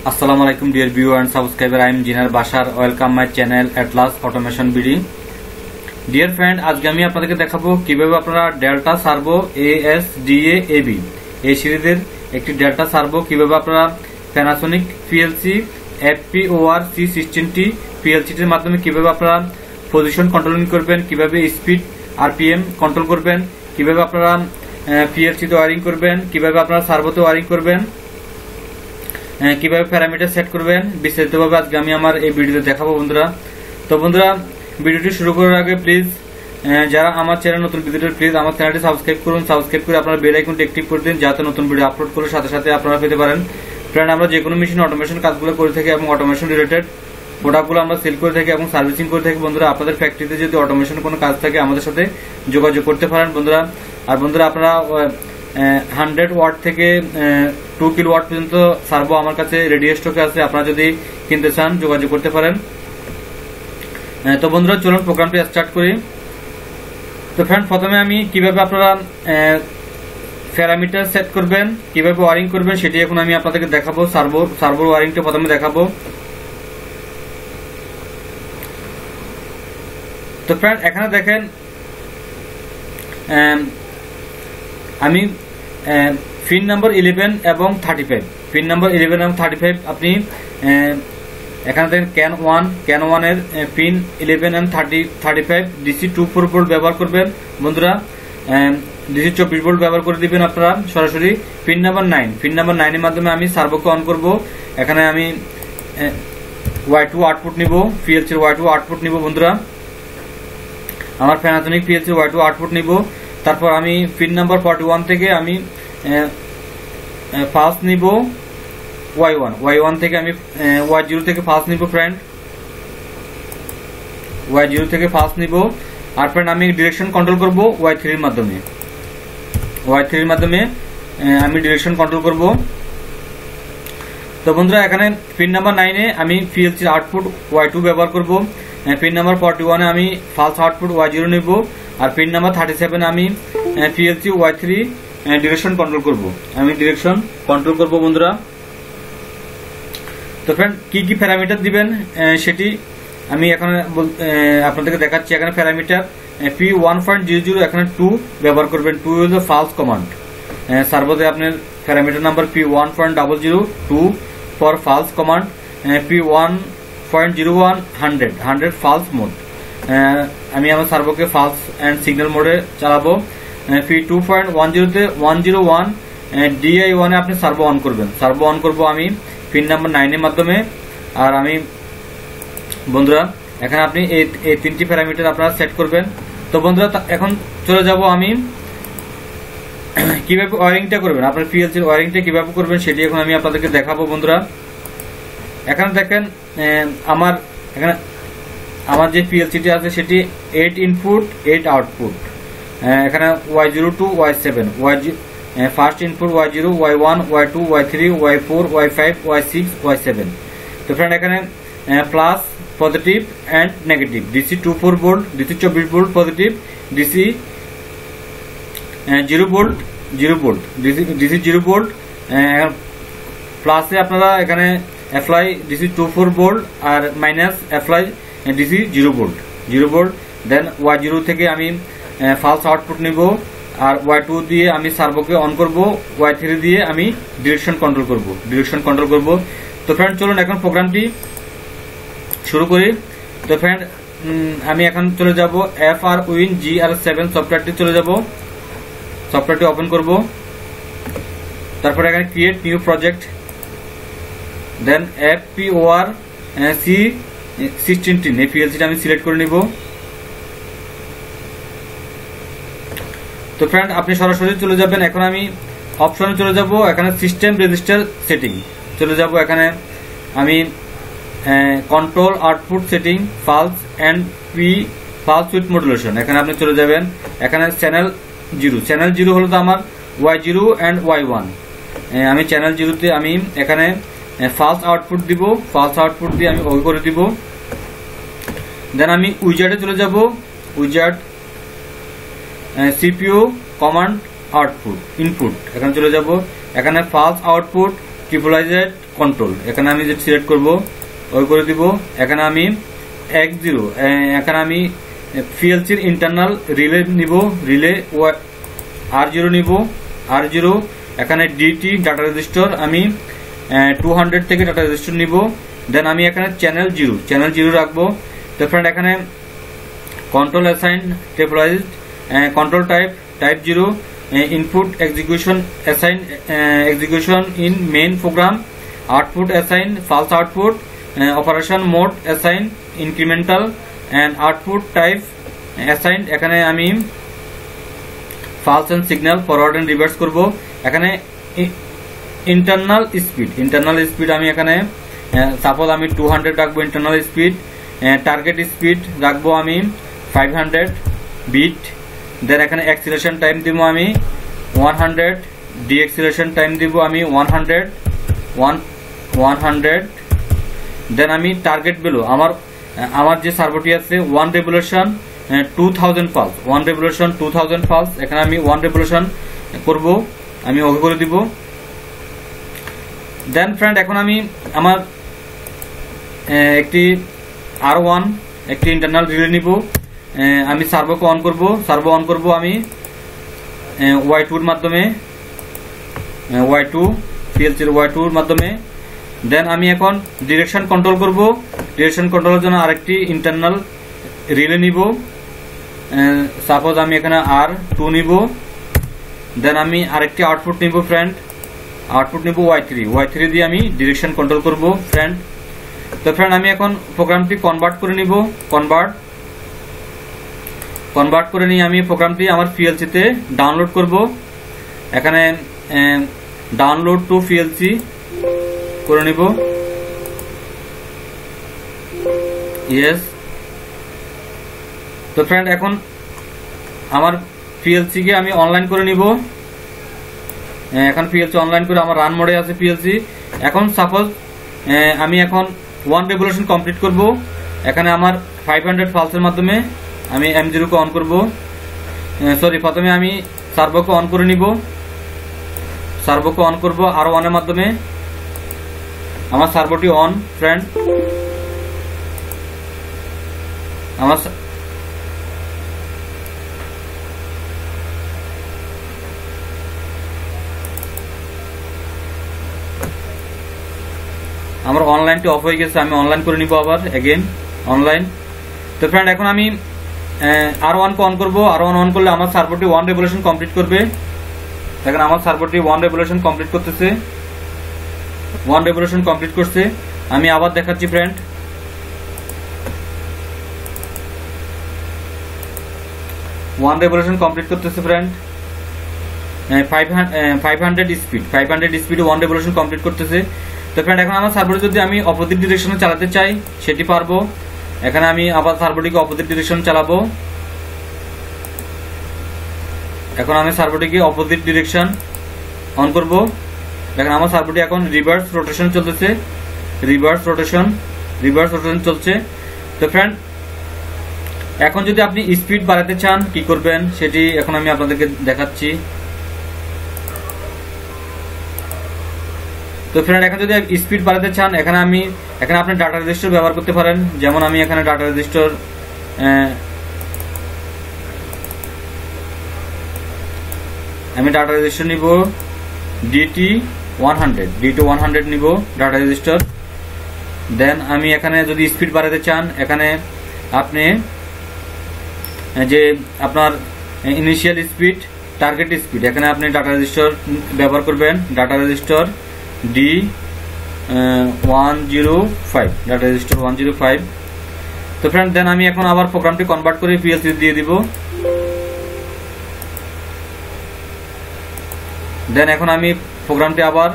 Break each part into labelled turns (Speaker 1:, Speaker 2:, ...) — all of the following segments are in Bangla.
Speaker 1: Assalamu alaikum dear viewer and subscriber. I am Jinar Bashar. Welcome my channel Atlas Automation BD. Dear friend, আজকে আমি আপনাদেরকে দেখাবো কিভাবে আপনারা ডেল্টা সার্ভো ASDA AB এই সিরিজের একটি ডেল্টা সার্ভো কিভাবে আপনারা Panasonic PLC FPOR C16T PLC এর মাধ্যমে কিভাবে আপনারা পজিশন কন্ট্রোলিং করবেন, কিভাবে স্পিড RPM কন্ট্রোল করবেন, কিভাবে আপনারা PLC তে ওয়্যারিং করবেন, কিভাবে আপনারা সার্ভোতে ওয়্যারিং করবেন, কিভাবে প্যারামিটার সেট করবেন বিস্তারিতভাবে আজকে আমি আমার এই ভিডিওতে দেখাবো বন্ধুরা। তো বন্ধুরা, ভিডিওটি শুরু করার আগে প্লিজ যারা আমার চ্যানেল নতুন ভিজিটর প্লিজ আমার চ্যানেলটি সাবস্ক্রাইব করুন। সাবস্ক্রাইব করে আপনারা বেল আইকনটি অ্যাক্টিভ করে দিন যাতে নতুন ভিডিও আপলোড করার সাথে সাথে আপনারা পেতে পারেন। ফ্রেন্ড, আমরা যে কোনো মেশিন অটোমেশন কাজগুলো করে থাকি এবং অটোমেশন রিলেটেড প্রোডাক্টগুলো আমরা সেল করে থাকি এবং সার্ভিসিং করে থাকি। বন্ধুরা, আপনাদের ফ্যাক্টরিতে যদি অটোমেশন কোনো কাজ থাকে আমাদের সাথে যোগাযোগ করতে পারেন বন্ধুরা। আর বন্ধুরা, আপনারা 100 ওয়াট থেকে 2 কিলোওয়াট পর্যন্ত সার্ভো আমার কাছে রেডি স্টকে আছে, আপনারা যদি কিনতে চান যোগাযোগ করতে পারেন। তো বন্ধুরা, চলুন প্রোগ্রামটি স্টার্ট করি। তো ফ্রেন্ড, প্রথমে আমি কিভাবে আপনারা প্যারামিটার সেট করবেন, কিভাবে ওয়ারিং করবেন সেটি এখন আমি আপনাদেরকে দেখাবো। সার্ভোর ওয়ারিংটা প্রথমে দেখাবো। তো ফ্রেন্ড, এখানে দেখেন আমি পিন নাম্বার 11 এবং 35 পিন নাম্বার 11 এবং 35 আপনি এখানে দেখেন ক্যান 1 এর পিন 11 এবং 35 ডিসি 24 ভোল্ট ব্যবহার করবেন বন্ধুরা। ডিসি 24 ভোল্ট ব্যবহার করে দিবেন আপনারা সরাসরি। পিন নাম্বার 9 এর মাধ্যমে আমি সার্ভোকে অন করব। এখানে আমি Y2 আউটপুট নিব, PLC এর Y2 আউটপুট নিব বন্ধুরা। আমার Panasonic PLC Y2 আউটপুট নিব। তারপর আমি পিন নাম্বার 41 থেকে আমি পাস নিব Y1 থেকে আমি Y0 থেকে পাস নিব ফ্রেন্ড, Y0 থেকে পাস নিব। আর ফ্রেন্ড, আমি ডিরেকশন কন্ট্রোল করব Y3 এর মাধ্যমে। Y3 এর মাধ্যমে আমি ডিরেকশন কন্ট্রোল করব। তো বন্ধুরা, এখানে পিন নাম্বার 9 এ আমি PLC আউটপুট Y2 ব্যবহার করব। পিন নাম্বার 41 এ আমি ফালস আউটপুট Y0 নিব। আর পিন নাম্বার 37 আমি PLC Y3 ডিরেকশন কন্ট্রোল করব। আমি ডিরেকশন কন্ট্রোল করব বন্ধুরা। তো ফ্রেন্ড, কি কি প্যারামিটার দিবেন সেটি আমি এখানে আপনাদেরকে দেখাচ্ছি। এখানে প্যারামিটার P1.00 এখানে 2 ব্যবহার করবেন। 2 হল ফালস কমান্ড। সার্ভোতে আপনার parameter number P1.00 2 for pulse command. P1.01 100 pulse mode. আমি আমার সার্ভোকে ফালস এন্ড সিগন্যাল মোডে চালাবো। P2.10 তে 101 DI1 এ আপনি সার্ভো অন করবেন। সার্ভো অন করব আমি পিন নাম্বার 9 এর মাধ্যমে। আর আমি বন্ধুরা, এখানে আপনি এই তিনটি প্যারামিটার আপনারা সেট করবেন। তো বন্ধুরা, এখন চলে যাব আমি কিভাবে ওয়্যারিংটা করবেন, আপনার PLC এর ওয়্যারিংটা কিভাবে করবেন সেটি এখন আমি আপনাদেরকে দেখাবো বন্ধুরা। এখানে দেখেন আমার যে PLCটি আছে সেটি 8 ইনপুট 8 আউটপুট। এখানে Y0 to Y7 first input Y0 Y1 Y2 Y3 Y4 Y5 Y6 Y7। তো ফ্রেন্ড, এখানে plus positive and negative DC 24 volt, DC 24 volt positive, DC 0 volt DC 0 volt. প্লাসে আপনারা এখানে অ্যাপ্লাই ডিসি 24 ভোল্ট আর minus apply DC 0 volt. Then Y0 থেকে আমি ফালস আউটপুট নিব। আর Y2 দিয়ে আমি সার্ভোকে অন করব। Y3 দিয়ে আমি ডিরেকশন কন্ট্রোল করব। তো ফ্রেন্ড, চলুন এখন প্রোগ্রামটি শুরু করি। তো ফ্রেন্ড, আমি এখন চলে যাব FRWin GR7 সফটওয়্যারটি চলে যাব। সফটওয়্যারটি ওপেন করব। তারপর এখানে ক্রিয়েট নিউ প্রজেক্ট, দেন FPOR C16T এই PLCটা আমি সিলেক্ট করে নিব। তো ফ্রেন্ড, আপনি সরাসরি চলে যাবেন। এখন আমি অপশনে চলে যাব। এখানে সিস্টেম রেজিস্টার সেটিং চলে যাব। এখানে আমি control output setting pulse and pulse with modulation এখানে আপনি চলে যাবেন। এখানে চ্যানেল 0 হলো তো আমার Y0 এন্ড Y1। আমি চ্যানেল 0 তে আমি এখানে ফালস আউটপুট দিব। ফালস আউটপুট দিয়ে আমি ওকে করে দিব। দেন আমি উইজার্ডে চলে যাব। Wizard CPU command output input এখানে চলে যাব। এখানে ফালস আউটপুট ট্রিপলাইজেড কন্ট্রোল, এখানে আমি যে সিলেক্ট করব ওই করে দিব। এখানে আমি X0, এখানে আমি পিএলসির ইন্টারনাল রিলে নিব, রিলে R0 নিব, R0। এখানে DT ডাটা রেজিস্টার আমি 200 থেকে ডাটা রেজিস্টার নিব। দেন আমি এখানে চ্যানেল 0 রাখবো। তো ফ্রেন্ড এখানে কন্ট্রোল অ্যাসাইন ট্রিপলাইজড, control type 0, input execution assign execution in main program, output assign pulse output, operation mode assign incremental, and output type assign এখানে আমি pulse and signal forward and reverse করব। এখানে ইন্টারনাল স্পিড আমি এখানে সাপোজ আমি 200 রাখবো ইন্টারনাল স্পিড। টার্গেট স্পিড রাখবো আমি 500 বিট। দেন এখানে অ্যাক্সিলারেশন টাইম দিব আমি 100, ডিএক্সিলারেশন টাইম দিব আমি 100। দেন আমি টার্গেট ভ্যালু আমার যে সার্ভোটি আছে 1 রেভলিউশন 2000 পালস, 1 রেভলিউশন 2000 পালস, এখানে আমি 1 রেভলিউশন করব, আমি ওকে করে দিব। দেন ফ্রেন্ড এখন আমি আমার একটি R1 একটি ইন্টারনাল রিলে নিব, আমি সার্ভোকে অন করব, আমি Y2 এর মাধ্যমে, Y2 PLC-র Y2 এর মাধ্যমে। দেন আমি এখন ডিরেকশন কন্ট্রোল করব, ডিরেকশন কন্ট্রোলের জন্য আরেকটি ইন্টারনাল রিলে নিব, সাপোজ আমি এখানে R2 নিব। দেন আমি আরেকটি আউটপুট নিব ফ্রেন্ড, আউটপুট নিব Y3 দিয়ে আমি ডিরেকশন কন্ট্রোল করব ফ্রেন্ড। তো ফ্রেন্ড আমি এখন প্রোগ্রামটি কনভার্ট করে নিব, কনভার্ট করে নিয়ে আমি প্রোগ্রামটি আমার পিএলসিতে ডাউনলোড করব। এখানে ডাউনলোড টু পিএলসি করে নিব, ইয়েস। তো ফ্রেন্ড এখন আমার পিএলসি কে আমি অনলাইন করে নিব। এখন পিএলসি অনলাইন করে আমার রান মোডে আছে পিএলসি। এখন সাপোজ আমি এখন 1 রেভলিউশন কমপ্লিট করব। এখানে আমার 500 পালসের মাধ্যমে আমি M0 কে অন করব, প্রথমে আমি সার্ভোকে অন করে নিব, সার্ভোকে অন করব R1 এর মাধ্যমে। আমার সার্ভোটি অন ফ্রেন্ড, আমার অনলাইনটি অফ হয়ে গেছে, আমি অনলাইন করে নিব আবার এগেইন অনলাইন। তো ফ্রেন্ড এখন আমি R1 কে অন করব, R1 অন করলে আমার সার্ভোটি 1 রেভলিউশন কমপ্লিট করবে। দেখেন আমার সার্ভোটি 1 রেভলিউশন কমপ্লিট করতেছে, 1 রেভলিউশন কমপ্লিট করছে। আমি আবার দেখাচ্ছি ফ্রেন্ড, 1 রেভলিউশন কমপ্লিট করতেছে ফ্রেন্ড। 500 স্পিডে 1 রেভলিউশন কমপ্লিট করতেছে। তো ফ্রেন্ড এখন আমার সার্ভোটি যদি আমি অপোজিট ডিরেকশনে চালাতে চাই সেটি পারবো। এখানে আমি আবার সার্ভোটিকে অপোজিট ডিরেকশন চালাবো। এখন আমি সার্ভোটিকে অপোজিট ডিরেকশন অন করব। দেখেন আমার সার্ভোটি এখন রিভার্স রোটেশন চলতেছে, রিভার্স রোটেশন চলছে। তো ফ্রেন্ড এখন যদি আপনি স্পিড বাড়াতে চান কি করবেন সেটি এখন আমি আপনাদেরকে দেখাচ্ছি। তো ফ্রেন্ড এখন যদি স্পিড বাড়াতে চান এখানে আপনি ডাটা রেজিস্টার ব্যবহার করতে পারেন। যেমন আমি এখানে ডাটা রেজিস্টার নিব DT100 নিব ডাটা রেজিস্টার। দেন আমি এখানে যদি স্পিড বাড়াতে চান এখানে আপনি যে আপনার ইনিশিয়াল স্পিড, টার্গেট স্পিড, এখানে আপনি ডাটা রেজিস্টার ব্যবহার করবেন, data register D105, data register 105। তো ফ্রেন্ড দেন আমি এখন আবার প্রোগ্রামটি কনভার্ট করে পিএলসি দিয়ে দিব। দেন এখন আমি প্রোগ্রামটি আবার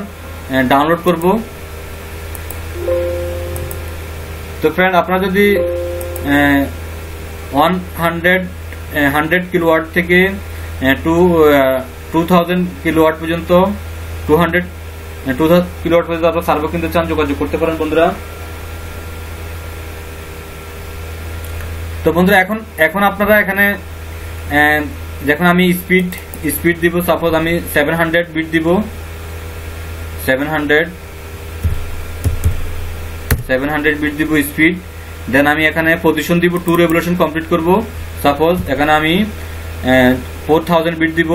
Speaker 1: ডাউনলোড করব। তো ফ্রেন্ড আপনারা যদি 100 কিলোওয়াট থেকে 2000 কিলোওয়াট পর্যন্ত 2000 কিলোওয়াট পর্যন্ত আপনারা সার্ভো কিনতে চান যোগাযোগ করতে পারেন বন্ধুরা। তো বন্ধুরা এখন আপনারা এখানে দেখুন আমি স্পিড দিব, সাপোজ আমি 700 বিট দিব, 700 700 বিট দিব স্পিড, দেন আমি এখানে পজিশন দিব 2 রেভলিউশন কমপ্লিট করব। সাপোজ এখানে আমি 4000 বিট দিব,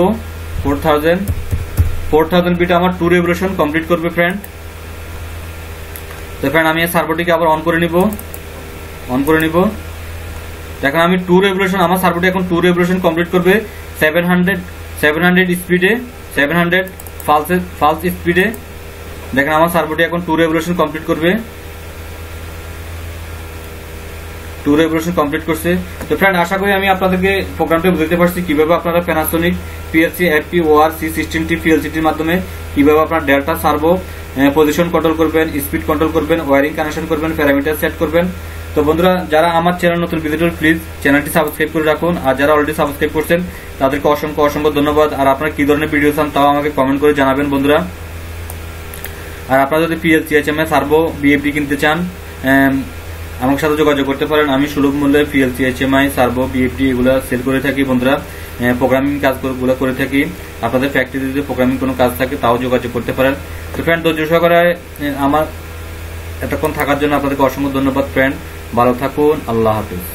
Speaker 1: 4000 বিট আমার 2 রেভলিউশন কমপ্লিট করবে ফ্রেন্ড। তো ফ্রেন্ড আমি সার্ভারটিকে আবার অন করে নিব। দেখেন আমি 2 রেভলিউশন, আমার সার্ভারটি এখন 2 রেভলিউশন কমপ্লিট করবে 700 স্পিডে, 700 ফালস স্পিডে। দেখেন আমার সার্ভারটি এখন 2 রেভলিউশন কমপ্লিট করবে, 2 রেভলিউশন কমপ্লিট করছে। তো ফ্রেন্ড আশা করি আমি আপনাদেরকে প্রোগ্রামটা বুঝতে পারছি কিভাবে আপনারা প্যানাসোনিক পিএলসি এফপি ওআরসি 16টি পিএলসিটির মাধ্যমে কিভাবে আপনার ডেল্টা সার্ভো পজিশন কন্ট্রোল করবেন, স্পিড কন্ট্রোল করবেন, ওয়্যারিং কানেকশন করবেন, প্যারামিটার সেট করবেন। তো বন্ধুরা যারা আমার চ্যানেল নতুন ভিজিটর প্লিজ চ্যানেলটি সাবস্ক্রাইব করে রাখুন, আর যারা অলরেডি সাবস্ক্রাইব করছেন তাদেরকে অসংখ্য ধন্যবাদ। আর আপনারা কি ধরনের ভিডিও চান তাও আমাকে কমেন্ট করে জানাবেন বন্ধুরা। আর আপনারা যদি পিএলসি এইচএমআই সার্ভো বিএফডি কিনতে চান আমার সাথে যোগাযোগ করতে পারেন। আমি সুলভ মূল্যে পিএলসি এইচএমআই সার্ভো বিএফডি এগুলা সেল করে থাকি বন্ধুরা, প্রোগ্রামিং কাজগুলো করে থাকি। আপনাদের ফ্যাক্টরিতে যদি প্রোগ্রামিং কোনো কাজ থাকে তাও যোগাযোগ করতে পারেন। তো ফ্রেন্ড ধৈর্য সহকারে আমার এতক্ষণ থাকার জন্য আপনাদেরকে অসংখ্য ধন্যবাদ ফ্রেন্ড। ভালো থাকুন, আল্লাহ হাফেজ।